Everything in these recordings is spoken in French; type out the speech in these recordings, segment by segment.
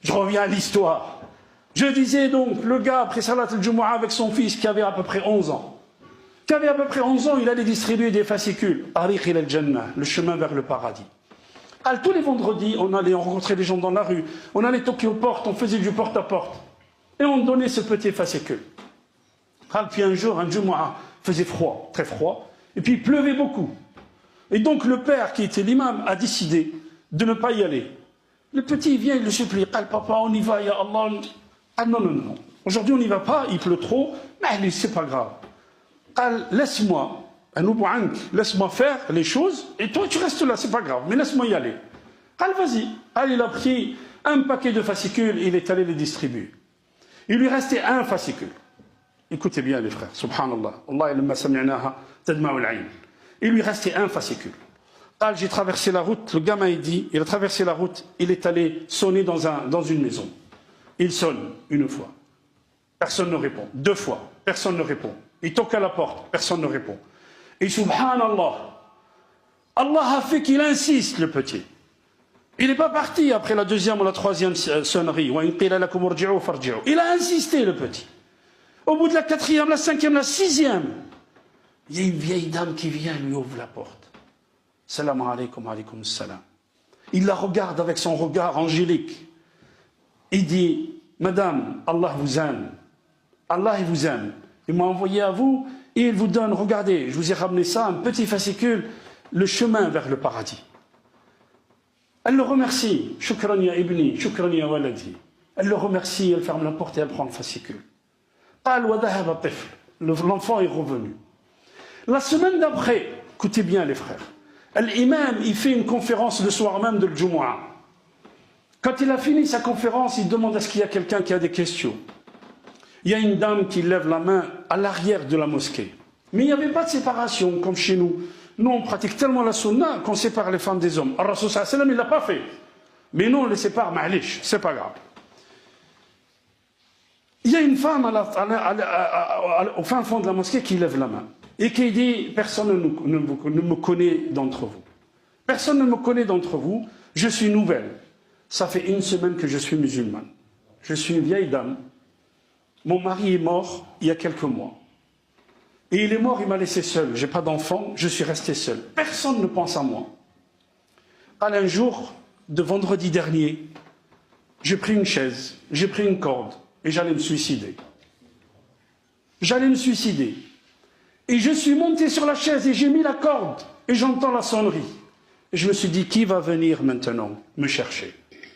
Je reviens à l'histoire. Je disais donc, le gars, après Salat al-Jumu'ah avec son fils qui avait à peu près 11 ans, il allait distribuer des fascicules. Tariq ila al-Jannah, le chemin vers le paradis. Tous les vendredis, on rencontrait des gens dans la rue, on allait toquer aux portes, on faisait du porte-à-porte. Et on donnait ce petit fascicule. Puis un jour, un Jumu'ah, faisait froid, très froid, et puis il pleuvait beaucoup. Et donc le père, qui était l'imam, a décidé de ne pas y aller. Le petit vient, il le supplie, « Papa, on y va, ya Allah ». Ah non, non, non, aujourd'hui on n'y va pas, il pleut trop, mais c'est pas grave. Laisse-moi, laisse-moi faire les choses, et toi tu restes là, c'est pas grave, mais laisse-moi y aller. Vas-y. Il a pris un paquet de fascicules, il est allé les distribuer. Il lui restait un fascicule. Écoutez bien les frères, subhanallah, il lui restait un fascicule. J'ai traversé la route, le gamin il dit, il a traversé la route, il est allé sonner dans une maison. Il sonne une fois, personne ne répond. Deux fois, personne ne répond. Il toque à la porte, personne ne répond. Et subhanallah, Allah a fait qu'il insiste, le petit. Il n'est pas parti après la deuxième ou la troisième sonnerie. Il a insisté, le petit. Au bout de la quatrième, la cinquième, la sixième, il y a une vieille dame qui vient et lui ouvre la porte. Salam alaikum, alaikum salam. Il la regarde avec son regard angélique. Il dit, Madame, Allah vous aime. Allah, il vous aime. Il m'a envoyé à vous et il vous donne, regardez, je vous ai ramené ça, un petit fascicule, le chemin vers le paradis. Elle le remercie. Shukran ya ibni, shukran ya waladi. Elle le remercie, elle ferme la porte et elle prend le fascicule. L'enfant est revenu. La semaine d'après, écoutez bien les frères, l'imam, il fait une conférence le soir même de l'Jumu'ah. Quand il a fini sa conférence, il demande est-ce qu'il y a quelqu'un qui a des questions. Il y a une dame qui lève la main à l'arrière de la mosquée. Mais il n'y avait pas de séparation comme chez nous. Nous, on pratique tellement la sunna qu'on sépare les femmes des hommes. Ar-Rasul sallallahu alayhi wa sallam, il ne l'a pas fait. Mais nous, on les sépare, ma'alish, c'est pas grave. Il y a une femme au fin fond de la mosquée qui lève la main et qui dit personne ne me connaît d'entre vous. Personne ne me connaît d'entre vous, je suis nouvelle. Ça fait une semaine que je suis musulmane. Je suis une vieille dame. Mon mari est mort il y a quelques mois. Et il est mort, il m'a laissé seul. Je n'ai pas d'enfant, je suis resté seul. Personne ne pense à moi. Un jour de vendredi dernier, j'ai pris une chaise, j'ai pris une corde et j'allais me suicider. J'allais me suicider. Et je suis monté sur la chaise et j'ai mis la corde et j'entends la sonnerie. Et je me suis dit, qui va venir maintenant me chercher?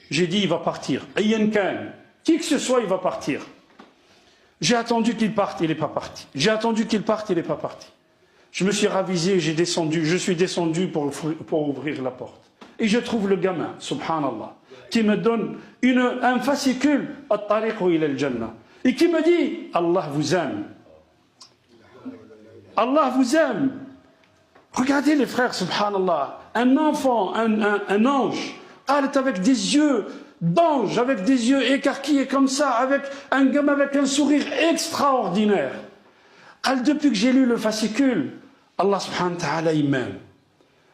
J'ai dit, il va partir. Ayyan Khan, qui que ce soit, il va partir. J'ai attendu qu'il parte, il n'est pas parti. J'ai attendu qu'il parte, il n'est pas parti. Je me suis ravisé, je suis descendu pour ouvrir la porte. Et je trouve le gamin, subhanallah, qui me donne un fascicule, At-Tariq ila al-Jannah, et qui me dit, Allah vous aime. Allah vous aime. Regardez les frères, subhanallah, un enfant, un ange, avec des yeux d'ange, avec des yeux écarquillés comme ça, avec un gamin avec un sourire extraordinaire. Depuis que j'ai lu le fascicule, Allah subhanahu wa ta'ala il m'aime.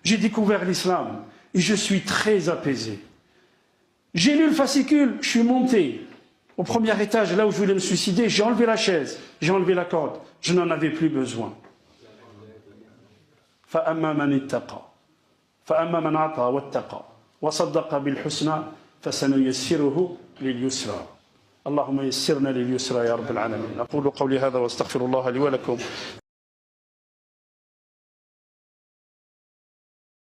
J'ai découvert l'islam et je suis très apaisé. J'ai lu le fascicule, je suis monté au premier étage, là où je voulais me suicider, j'ai enlevé la chaise, j'ai enlevé la corde, je n'en avais plus besoin. فأما من اتقى فأما من أعطى واتقى وصدق بالحسنى فسنيسره لليسرى اللهم يسرنا لليسرى يا رب العالمين أقول قولي هذا واستغفر الله لي ولكم